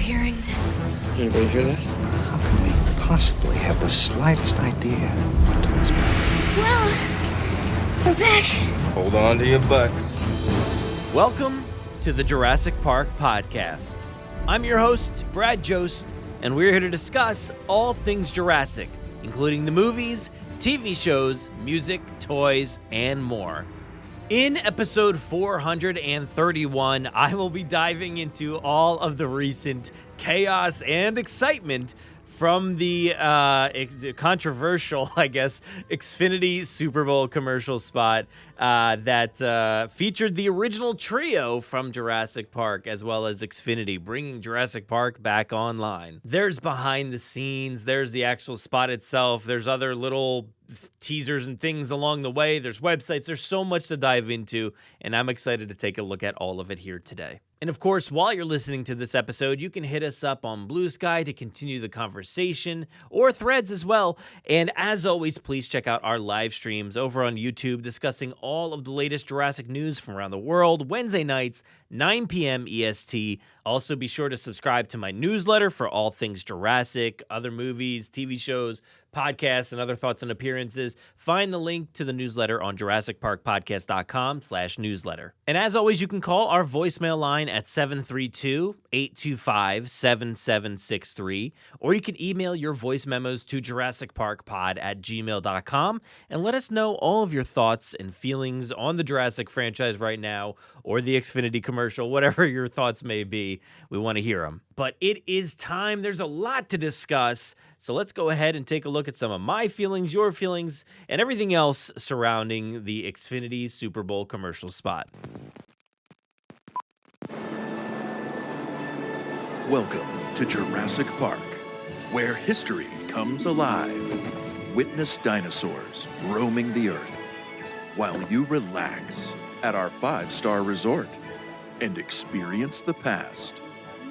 hearing this? Anybody hear that? How can we possibly have the slightest idea what to expect? Well, we're back. Hold on to your butts. Welcome to the Jurassic Park Podcast. I'm your host, Brad Jost, and we're here to discuss all things Jurassic, including the movies, TV shows, music, toys, and more. In episode 431, I will be diving into all of the recent chaos and excitement from the controversial, I guess, Xfinity Super Bowl commercial spot that featured the original trio from Jurassic Park, as well as Xfinity, bringing Jurassic Park back online. There's behind the scenes, there's the actual spot itself, there's other little teasers and things along the way, there's websites, there's so much to dive into, and I'm excited to take a look at all of it here today. And of course, while you're listening to this episode, you can hit us up on Blue Sky to continue the conversation, or Threads as well. And as always, please check out our live streams over on YouTube discussing all of the latest Jurassic news from around the world, Wednesday nights, 9 p.m. EST. Also, be sure to subscribe to my newsletter for all things Jurassic, other movies, TV shows, podcasts, and other thoughts and appearances. Find the link to the newsletter on JurassicParkPodcast.com/newsletter. And as always, you can call our voicemail line at 732-825-7763, or you can email your voice memos to JurassicParkPod@gmail.com and let us know all of your thoughts and feelings on the Jurassic franchise right now, or the Xfinity commercial, whatever your thoughts may be. We want to hear them. But it is time. There's a lot to discuss. So let's go ahead and take a look at some of my feelings, your feelings, and everything else surrounding the Xfinity Super Bowl commercial spot. Welcome to Jurassic Park, where history comes alive. Witness dinosaurs roaming the earth while you relax at our 5-star resort and experience the past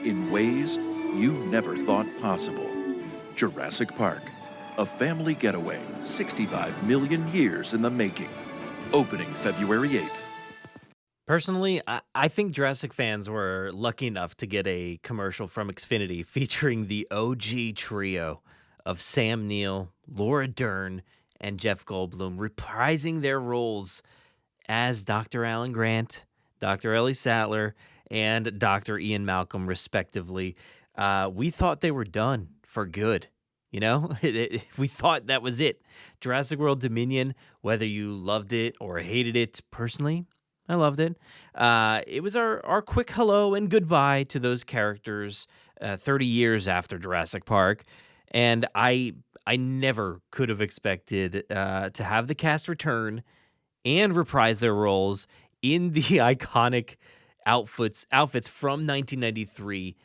in ways you never thought possible. Jurassic Park, a family getaway 65 million years in the making. Opening February 8th. Personally, I think Jurassic fans were lucky enough to get a commercial from Xfinity featuring the OG trio of Sam Neill, Laura Dern, and Jeff Goldblum reprising their roles as Dr. Alan Grant, Dr. Ellie Sattler, and Dr. Ian Malcolm, respectively. We thought they were done for good. You know, we thought that was it. Jurassic World Dominion, whether you loved it or hated it, personally, I loved it. It was our quick hello and goodbye to those characters 30 years after Jurassic Park. And I never could have expected to have the cast return and reprise their roles in the iconic outfits from 1993,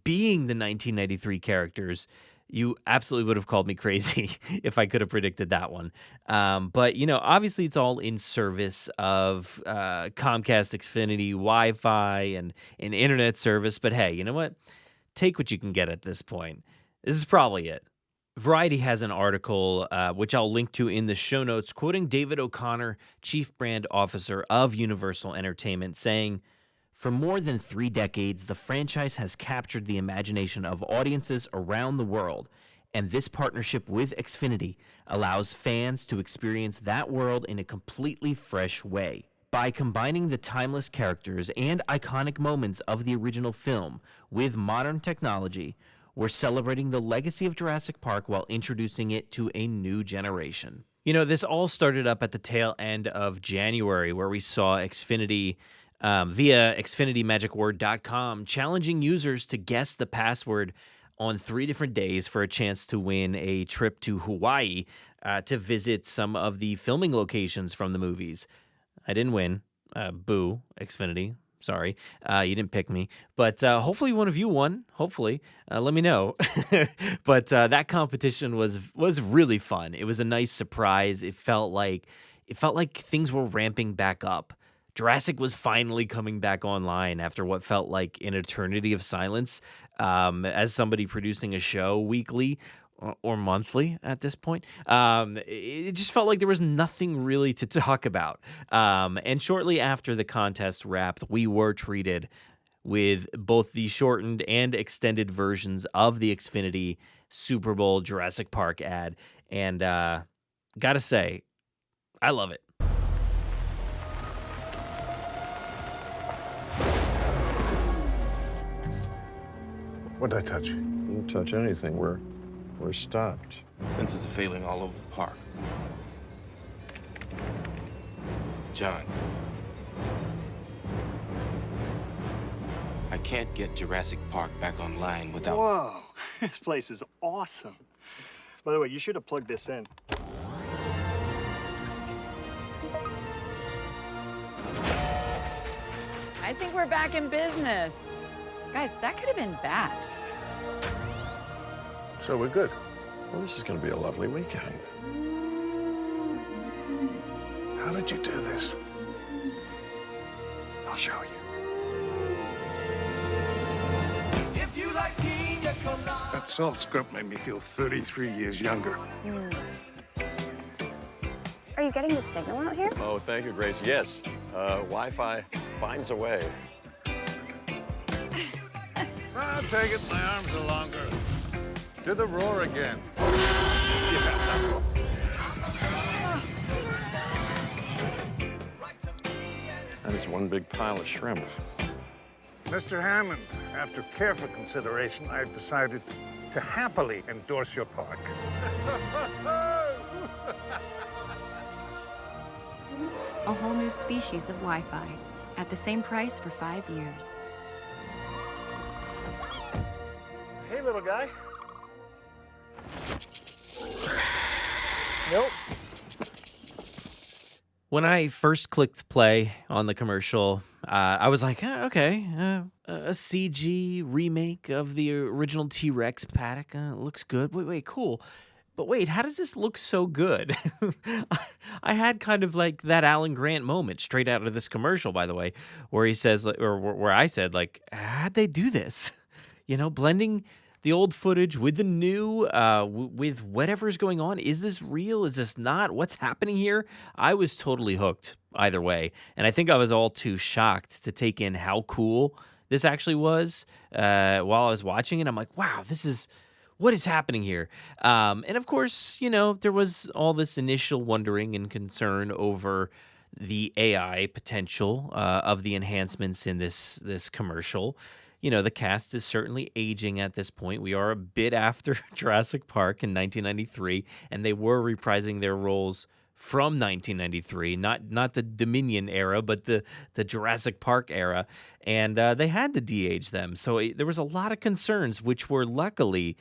being the 1993 characters. You absolutely would have called me crazy if I could have predicted that one. But, you know, obviously it's all in service of Comcast, Xfinity, Wi-Fi, and an internet service. But hey, you know what? Take what you can get at this point. This is probably it. Variety has an article, which I'll link to in the show notes, quoting David O'Connor, Chief Brand Officer of Universal Entertainment, saying, "For more than 3 decades, the franchise has captured the imagination of audiences around the world, and this partnership with Xfinity allows fans to experience that world in a completely fresh way. By combining the timeless characters and iconic moments of the original film with modern technology, we're celebrating the legacy of Jurassic Park while introducing it to a new generation." You know, this all started up at the tail end of January, where we saw Xfinity via XfinityMagicWord.com, challenging users to guess the password on 3 different days for a chance to win a trip to Hawaii to visit some of the filming locations from the movies. I didn't win. Boo, Xfinity. Sorry, you didn't pick me. But hopefully one of you won. Hopefully. Let me know. But that competition was really fun. It was a nice surprise. It felt like things were ramping back up. Jurassic was finally coming back online after what felt like an eternity of silence. As somebody producing a show weekly or monthly at this point, it just felt like there was nothing really to talk about. And shortly after the contest wrapped, we were treated with both the shortened and extended versions of the Xfinity Super Bowl Jurassic Park ad. And gotta say, I love it. What'd I touch? Didn't touch anything. We're stopped. Fences are failing all over the park. John. I can't get Jurassic Park back online without... Whoa, this place is awesome. By the way, you should have plugged this in. I think we're back in business. Guys, that could have been bad. So we're good. Well, this is going to be a lovely weekend. How did you do this? I'll show you. That salt script made me feel 33 years younger. Are you getting good signal out here? Oh, thank you, Grace. Yes, Wi-Fi finds a way. I'll take it. My arms are longer. Do the roar again. That is one big pile of shrimp. Mr. Hammond, after careful consideration, I've decided to happily endorse your park. A whole new species of Wi-Fi at the same price for 5 years. Hey, little guy. Nope. When I first clicked play on the commercial, I was like, okay, a CG remake of the original T-Rex paddock. Looks good. Wait, cool. But wait, how does this look so good? I had kind of like that Alan Grant moment straight out of this commercial, by the way, where he says, or where I said, like, how'd they do this? You know, blending the old footage with the new, with whatever's going on. Is this real? Is this not? What's happening here? I was totally hooked either way. And I think I was all too shocked to take in how cool this actually was while I was watching it. I'm like, wow, what is happening here? And of course, you know, there was all this initial wondering and concern over the AI potential of the enhancements in this commercial. You know, the cast is certainly aging at this point. We are a bit after Jurassic Park in 1993, and they were reprising their roles from 1993, not the Dominion era, but the Jurassic Park era, and they had to de-age them. So there was a lot of concerns, which were luckily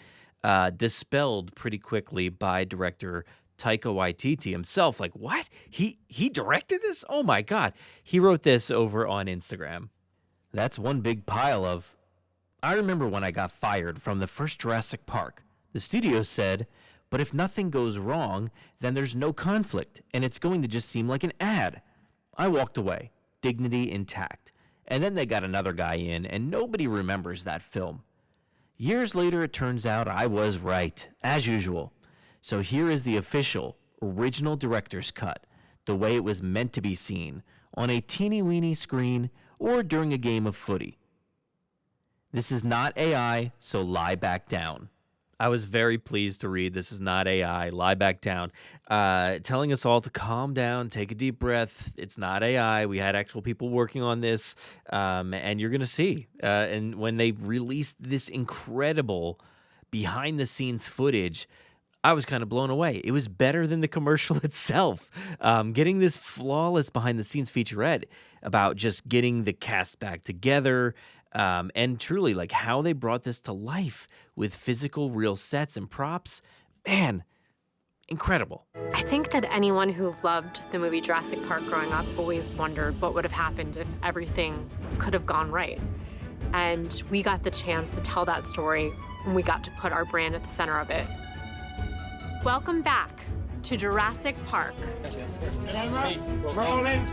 dispelled pretty quickly by director Taika Waititi himself. Like, what? He directed this? Oh my God. He wrote this over on Instagram. That's one big pile of... I remember when I got fired from the first Jurassic Park. The studio said, but if nothing goes wrong, then there's no conflict, and it's going to just seem like an ad. I walked away, dignity intact. And then they got another guy in, and nobody remembers that film. Years later, it turns out I was right, as usual. So here is the official, original director's cut, the way it was meant to be seen, on a teeny-weeny screen or during a game of footy. This is not AI, so lie back down. I was very pleased to read this is not AI, lie back down, telling us all to calm down, take a deep breath. It's not AI. We had actual people working on this, and you're going to see. And when they released this incredible behind-the-scenes footage, I was kind of blown away. It was better than the commercial itself. Getting this flawless behind-the-scenes featurette about just getting the cast back together, and truly like how they brought this to life with physical real sets and props. Man, incredible. I think that anyone who loved the movie Jurassic Park growing up always wondered what would have happened if everything could have gone right. And we got the chance to tell that story, and we got to put our brand at the center of it. Welcome back to Jurassic Park. Camera, rolling,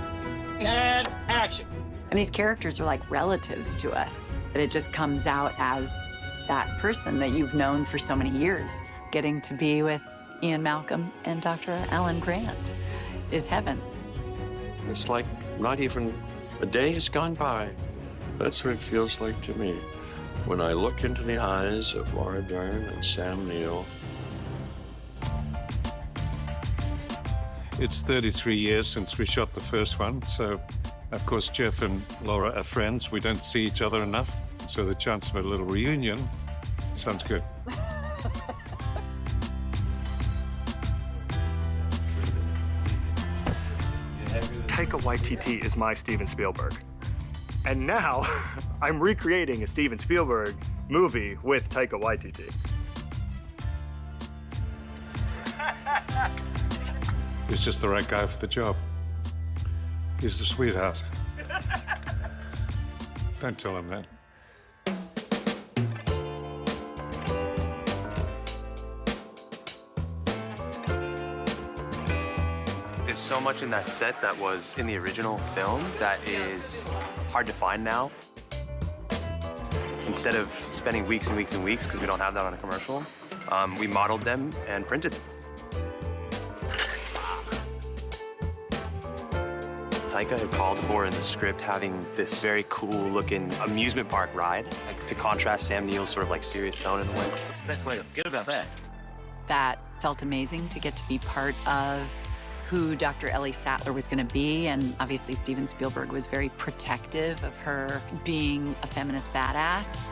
and action. And these characters are like relatives to us. That it just comes out as that person that you've known for so many years. Getting to be with Ian Malcolm and Dr. Alan Grant is heaven. It's like not even a day has gone by That's what it feels like to me. When I look into the eyes of Laura Dern and Sam Neill. It's 33 years since we shot the first one, so of course Jeff and Laura are friends. We don't see each other enough, so the chance of a little reunion sounds good. Taika Waititi is my Steven Spielberg. And now, I'm recreating a Steven Spielberg movie with Taika Waititi. He's just the right guy for the job. He's the sweetheart. Don't tell him that. There's so much in that set that was in the original film that is hard to find now. Instead of spending weeks and weeks and weeks, because we don't have that on a commercial, we modeled them and printed them. Taika had called for in the script having this very cool-looking amusement park ride, like, to contrast Sam Neill's sort of like serious tone in a way. Forget about that. That felt amazing to get to be part of who Dr. Ellie Sattler was going to be, and obviously Steven Spielberg was very protective of her being a feminist badass.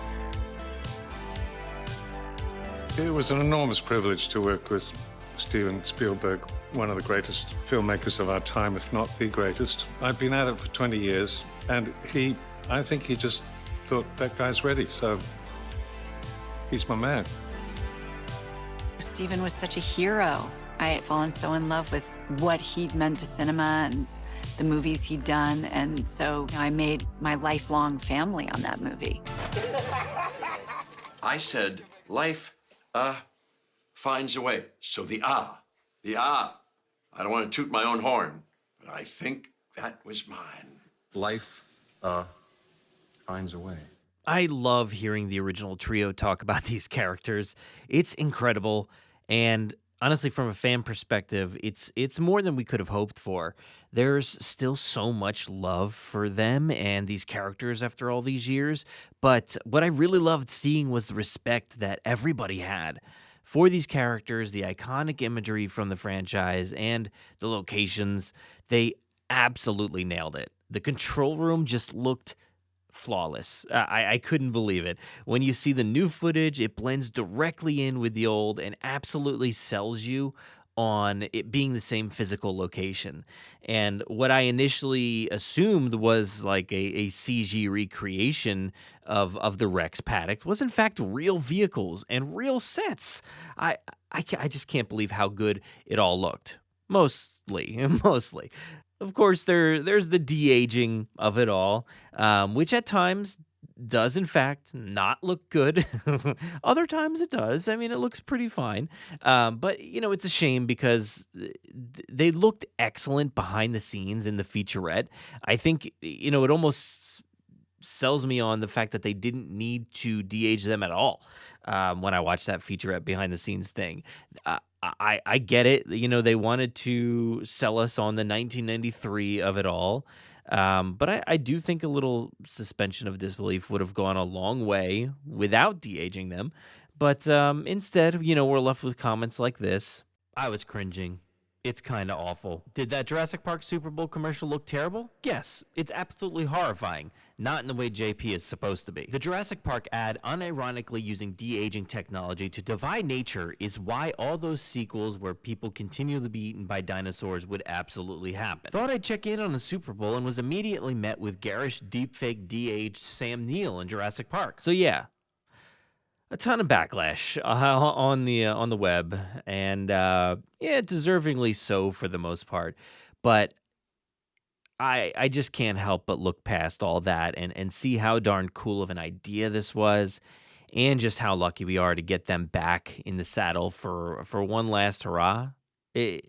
It was an enormous privilege to work with Steven Spielberg, one of the greatest filmmakers of our time, if not the greatest. I've been at it for 20 years, and I think he just thought, that guy's ready, so he's my man. Steven was such a hero. I had fallen so in love with what he'd meant to cinema and the movies he'd done, and so I made my lifelong family on that movie. I said, life, finds a way. So the I don't want to toot my own horn, but I think that was mine. Life, finds a way. I love hearing the original trio talk about these characters. It's incredible, and honestly, from a fan perspective, it's more than we could have hoped for. There's still so much love for them and these characters after all these years, but what I really loved seeing was the respect that everybody had for these characters, the iconic imagery from the franchise, and the locations. They absolutely nailed it. The control room just looked flawless. I couldn't believe it. When you see the new footage, it blends directly in with the old and absolutely sells you on it being the same physical location. And what I initially assumed was like a CG recreation of the Rex paddock was in fact real vehicles and real sets. I just can't believe how good it all looked. Mostly. Of course, there's the de-aging of it all, which at times does, in fact, not look good. Other times it does. I mean, it looks pretty fine. But, it's a shame because they looked excellent behind the scenes in the featurette. I think, it almost sells me on the fact that they didn't need to de-age them at all when I watched that featurette behind the scenes thing. I get it. They wanted to sell us on the 1993 of it all. But I do think a little suspension of disbelief would have gone a long way without de-aging them. But instead, we're left with comments like this. I was cringing. It's kind of awful. Did that Jurassic Park Super Bowl commercial look terrible? Yes, it's absolutely horrifying. Not in the way JP is supposed to be. The Jurassic Park ad, unironically using de-aging technology to defy nature, is why all those sequels where people continue to be eaten by dinosaurs would absolutely happen. Thought I'd check in on the Super Bowl and was immediately met with garish deepfake de-aged Sam Neill in Jurassic Park. So yeah, a ton of backlash on the web, and deservingly so for the most part. But I just can't help but look past all that and see how darn cool of an idea this was, and just how lucky we are to get them back in the saddle for one last hurrah. I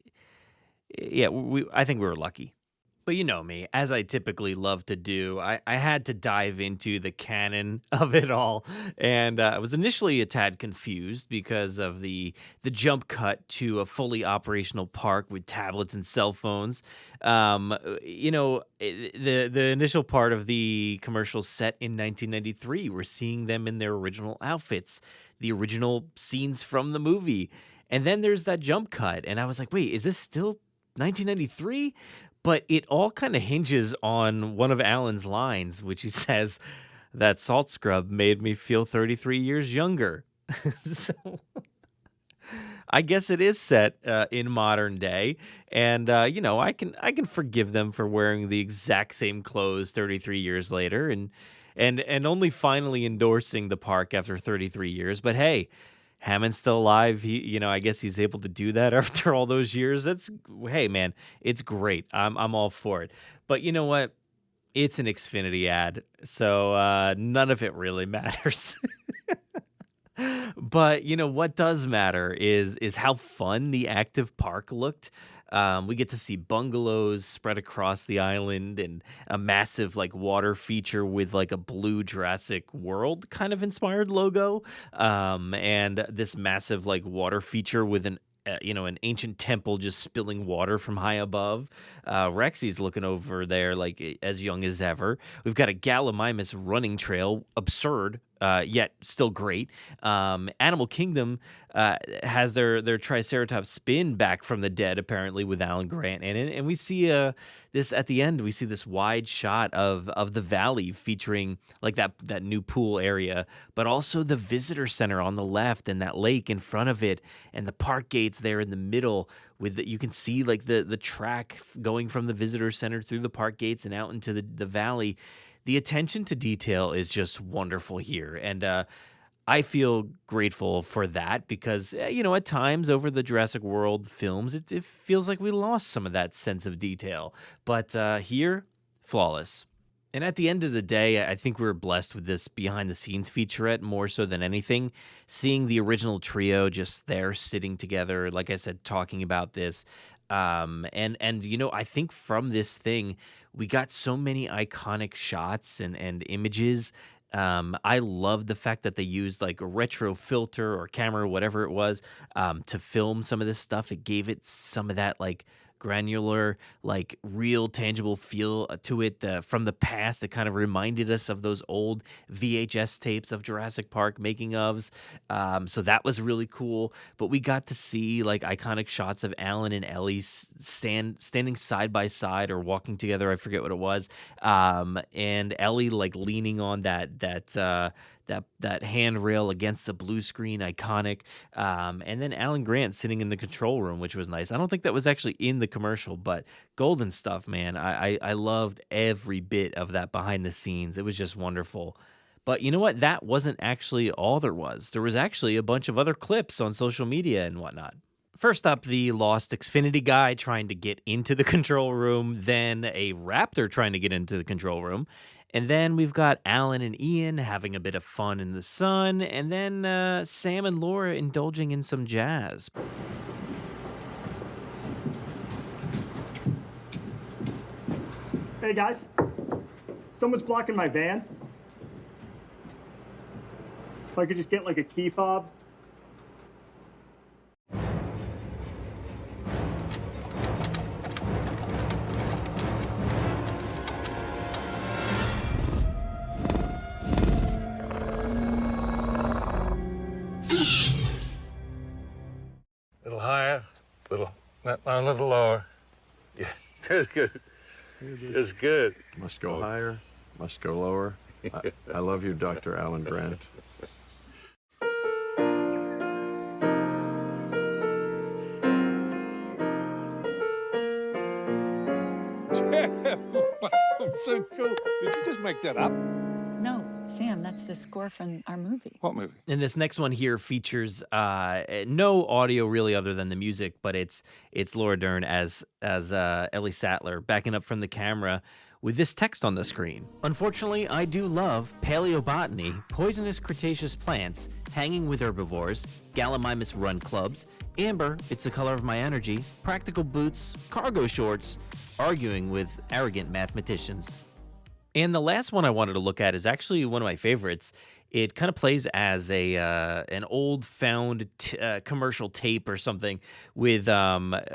think we were lucky. But you know me, as I typically love to do, I had to dive into the canon of it all. And I was initially a tad confused because of the jump cut to a fully operational park with tablets and cell phones. The initial part of the commercial set in 1993, we're seeing them in their original outfits, the original scenes from the movie. And then there's that jump cut. And I was like, wait, is this still 1993? But it all kind of hinges on one of Alan's lines, which he says, that salt scrub made me feel 33 years younger. So I guess it is set in modern day. And, I can forgive them for wearing the exact same clothes 33 years later and only finally endorsing the park after 33 years. But hey, Hammond's still alive. I guess he's able to do that after all those years. Hey man, it's great. I'm all for it. But you know what? It's an Xfinity ad, so none of it really matters. But what does matter is how fun the active park looked. We get to see bungalows spread across the island and a massive water feature with a blue Jurassic World kind of inspired logo. And this massive water feature with an ancient temple just spilling water from high above. Rexy's looking over there as young as ever. We've got a Gallimimus running trail, absurd, yet still great. Animal Kingdom has their Triceratops spin back from the dead, apparently, with Alan Grant in it. And we see this at the end. We see this wide shot of the valley featuring that new pool area, but also the visitor center on the left and that lake in front of it, and the park gates there in the middle. You can see the track going from the visitor center through the park gates and out into the valley. The attention to detail is just wonderful here. And I feel grateful for that because, at times over the Jurassic World films, it feels like we lost some of that sense of detail. But here, flawless. And at the end of the day, I think we were blessed with this behind-the-scenes featurette more so than anything. Seeing the original trio just there sitting together, like I said, talking about this. I think from this thing, we got so many iconic shots and images. I love the fact that they used a retro filter or camera, whatever it was, to film some of this stuff. It gave it some of that granular, real tangible feel to it from the past. It kind of reminded us of those old VHS tapes of Jurassic Park making ofs. So that was really cool. But we got to see iconic shots of Alan and Ellie standing side by side or walking together. I forget what it was. And Ellie leaning on that handrail against the blue screen, iconic. And then Alan Grant sitting in the control room, which was nice. I don't think that was actually in the commercial, but golden stuff, man. I loved every bit of that behind the scenes. It was just wonderful. But you know what? That wasn't actually all there was. There was actually a bunch of other clips on social media and whatnot. First up, the lost Xfinity guy trying to get into the control room, then a raptor trying to get into the control room. And then we've got Alan and Ian having a bit of fun in the sun, and then Sam and Laura indulging in some jazz. Hey guys, someone's blocking my van. If I could just get a key fob. Higher, a little lower. Yeah, that's good. It's good. Must go higher, must go lower. I love you, Dr. Alan Grant. So cool. Did you just make that up? No, Sam, that's the score from our movie. What movie? And this next one here features no audio really other than the music, but it's Laura Dern as Ellie Sattler backing up from the camera with this text on the screen. Unfortunately, I do love paleobotany, poisonous Cretaceous plants, hanging with herbivores, Gallimimus run clubs, Amber, it's the color of my energy. Practical boots, cargo shorts, arguing with arrogant mathematicians. And the last one I wanted to look at is actually one of my favorites. It kind of plays as an old found commercial tape or something with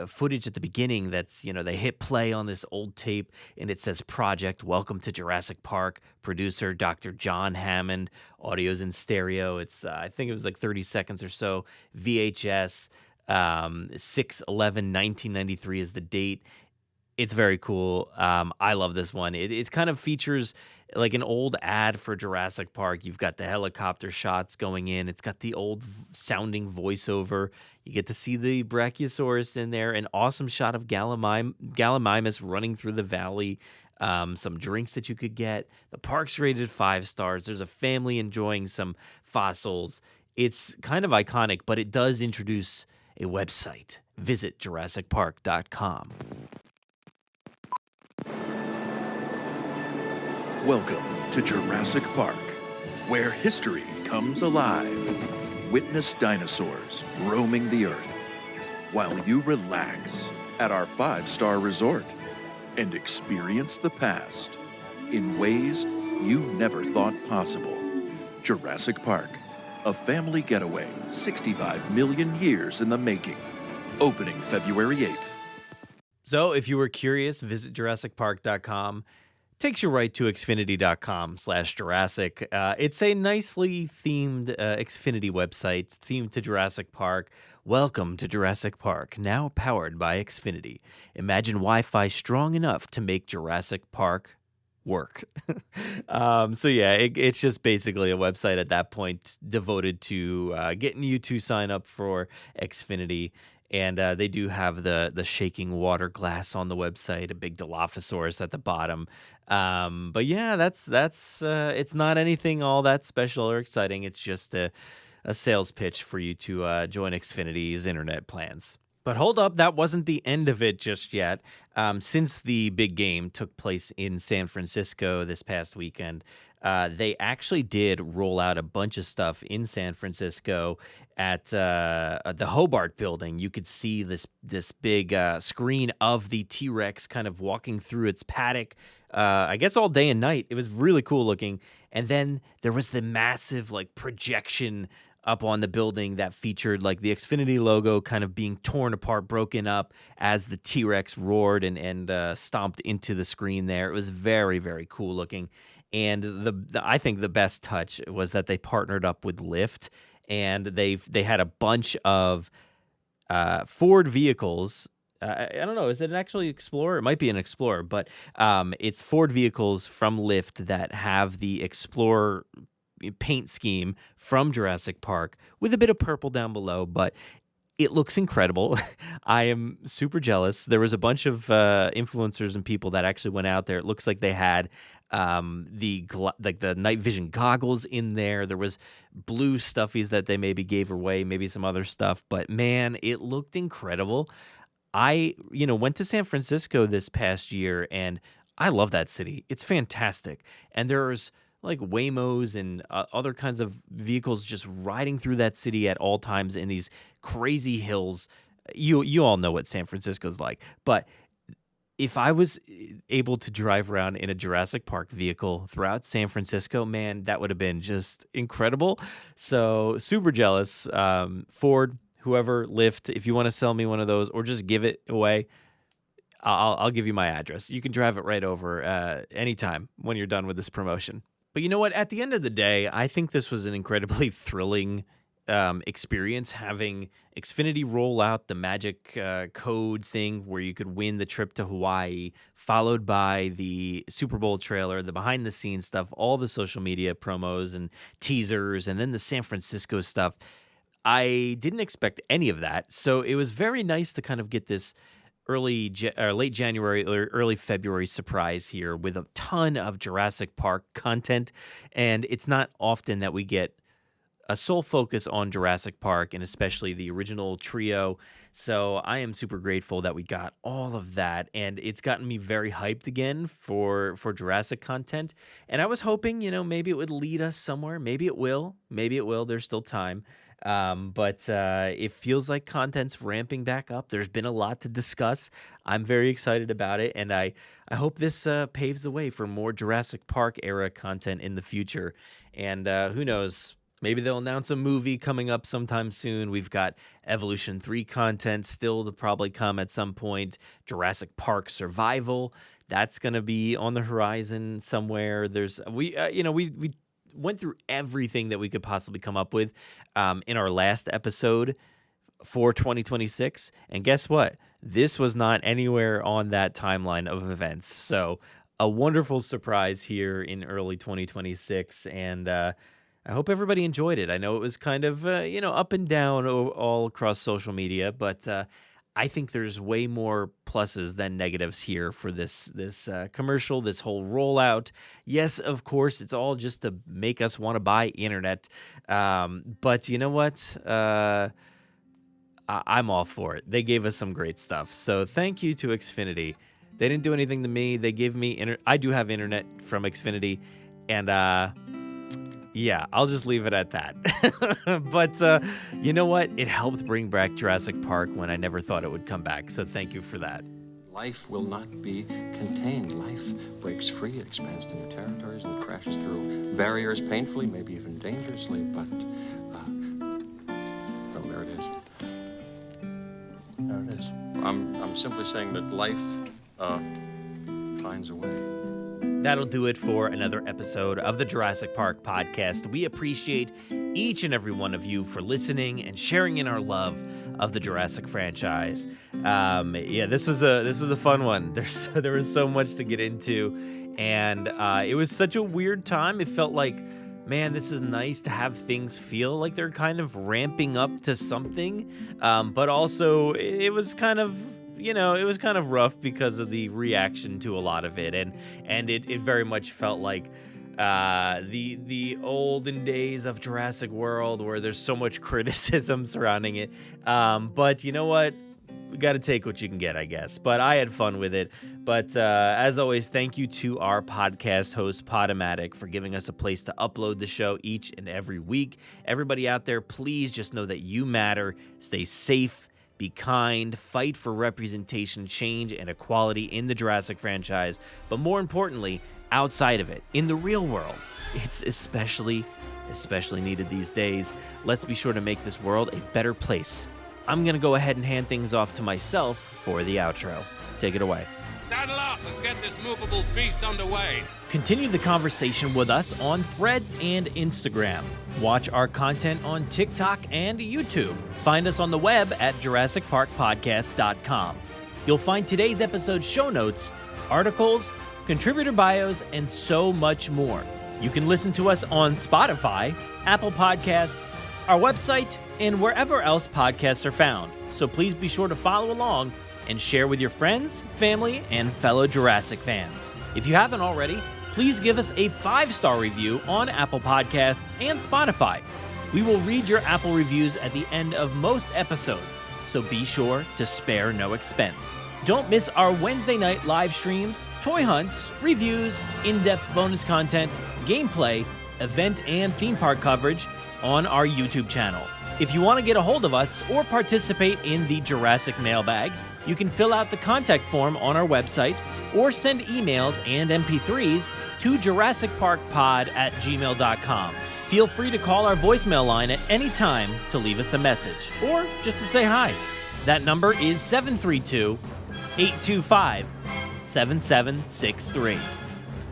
footage at the beginning that's, they hit play on this old tape and it says Project Welcome to Jurassic Park, producer Dr. John Hammond, audio's in stereo. It's I think it was like 30 seconds or so, VHS, 6/11/1993 is the date. It's very cool. I love this one. It kind of features like an old ad for Jurassic Park. You've got the helicopter shots going in. It's got the old sounding voiceover. You get to see the Brachiosaurus in there. An awesome shot of Gallimimus running through the valley. Some drinks that you could get. The park's rated 5 stars. There's a family enjoying some fossils. It's kind of iconic, but it does introduce a website. Visit JurassicPark.com. Welcome to Jurassic Park, where history comes alive. Witness dinosaurs roaming the earth while you relax at our 5-star resort and experience the past in ways you never thought possible. Jurassic Park, a family getaway 65 million years in the making. Opening February 8th. So if you were curious, visit JurassicPark.com. Takes you right to Xfinity.com/Jurassic. It's a nicely themed Xfinity website themed to Jurassic Park. Welcome to Jurassic Park, now powered by Xfinity. Imagine Wi-Fi strong enough to make Jurassic Park work. It's just basically a website at that point devoted to getting you to sign up for Xfinity. And they do have the shaking water glass on the website, a big Dilophosaurus at the bottom. That's it's not anything all that special or exciting. It's just a sales pitch for you to join Xfinity's internet plans. But hold up, that wasn't the end of it just yet. Since the big game took place in San Francisco this past weekend, they actually did roll out a bunch of stuff in San Francisco at the Hobart building. You could see this big screen of the T-Rex kind of walking through its paddock, I guess all day and night. It was really cool looking. And then there was the massive projection up on the building that featured the Xfinity logo kind of being torn apart, broken up as the T-Rex roared and stomped into the screen there. It was very, very cool looking. And I think the best touch was that they partnered up with Lyft, and they had a bunch of Ford vehicles. I don't know, is it actually Explorer? It might be an Explorer, but it's Ford vehicles from Lyft that have the Explorer paint scheme from Jurassic Park with a bit of purple down below, but it looks incredible. I am super jealous. There was a bunch of influencers and people that actually went out there. It looks like they had the night vision goggles in there. There was blue stuffies that they maybe gave away, maybe some other stuff. But man, it looked incredible. I went to San Francisco this past year, and I love that city. It's fantastic. And there's Waymos and other kinds of vehicles just riding through that city at all times in these crazy hills. You all know what San Francisco's like. But if I was able to drive around in a Jurassic Park vehicle throughout San Francisco, man, that would have been just incredible. So super jealous. Ford, whoever, Lyft, if you want to sell me one of those or just give it away, I'll give you my address. You can drive it right over anytime when you're done with this promotion. But you know what? At the end of the day, I think this was an incredibly thrilling experience, having Xfinity roll out the magic code thing where you could win the trip to Hawaii, followed by the Super Bowl trailer, the behind-the-scenes stuff, all the social media promos and teasers, and then the San Francisco stuff. I didn't expect any of that, so it was very nice to kind of get this late January or early February surprise here with a ton of Jurassic Park content. And it's not often that we get a sole focus on Jurassic Park, and especially the original trio. So I am super grateful that we got all of that, and it's gotten me very hyped again for Jurassic content. And I was hoping, maybe it would lead us somewhere. Maybe it will. There's still time. But it feels like content's ramping back up. There's been a lot to discuss. I'm very excited about it, and I hope this paves the way for more Jurassic Park era content in the future. And who knows? Maybe they'll announce a movie coming up sometime soon. We've got Evolution 3 content still to probably come at some point. Jurassic Park Survival, that's going to be on the horizon somewhere. We went through everything that we could possibly come up with in our last episode for 2026. And guess what? This was not anywhere on that timeline of events. So a wonderful surprise here in early 2026. And I hope everybody enjoyed it. I know it was kind of, up and down all across social media, but I think there's way more pluses than negatives here for this commercial, this whole rollout. Yes, of course, it's all just to make us want to buy internet. But you know what? I'm all for it. They gave us some great stuff. So thank you to Xfinity. They didn't do anything to me. They gave me I do have internet from Xfinity, and yeah, I'll just leave it at that. But you know what? It helped bring back Jurassic Park when I never thought it would come back. So thank you for that. Life will not be contained. Life breaks free, it expands to new territories, and crashes through barriers painfully, maybe even dangerously. But, well, there it is. There it is. I'm simply saying that life finds a way. That'll do it for another episode of the Jurassic Park Podcast. We appreciate each and every one of you for listening and sharing in our love of the Jurassic franchise. This was a fun one. There was so much to get into, and it was such a weird time. It felt like, man, this is nice to have things feel like they're kind of ramping up to something, but also it was kind of, it was kind of rough because of the reaction to a lot of it, and it very much felt like the olden days of Jurassic World, where there's so much criticism surrounding it. But you know what? We got to take what you can get, I guess. But I had fun with it. But as always, thank you to our podcast host, Podomatic, for giving us a place to upload the show each and every week. Everybody out there, please just know that you matter. Stay safe. Be kind, fight for representation, change, and equality in the Jurassic franchise, but more importantly, outside of it, in the real world. It's especially needed these days. Let's be sure to make this world a better place. I'm going to go ahead and hand things off to myself for the outro. Take it away. Saddle up, let's get this movable feast underway. Continue the conversation with us on Threads and Instagram. Watch our content on TikTok and YouTube. Find us on the web at JurassicParkPodcast.com. You'll find today's episode show notes, articles, contributor bios, and so much more. You can listen to us on Spotify, Apple Podcasts, our website, and wherever else podcasts are found. So please be sure to follow along and share with your friends, family, and fellow Jurassic fans. If you haven't already, please give us a 5-star review on Apple Podcasts and Spotify. We will read your Apple reviews at the end of most episodes, so be sure to spare no expense. Don't miss our Wednesday night live streams, toy hunts, reviews, in-depth bonus content, gameplay, event and theme park coverage on our YouTube channel. If you want to get a hold of us or participate in the Jurassic Mailbag, you can fill out the contact form on our website or send emails and MP3s to JurassicParkPod@gmail.com. Feel free to call our voicemail line at any time to leave us a message or just to say hi. That number is 732-825-7763.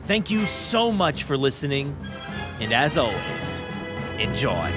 Thank you so much for listening, and as always, enjoy.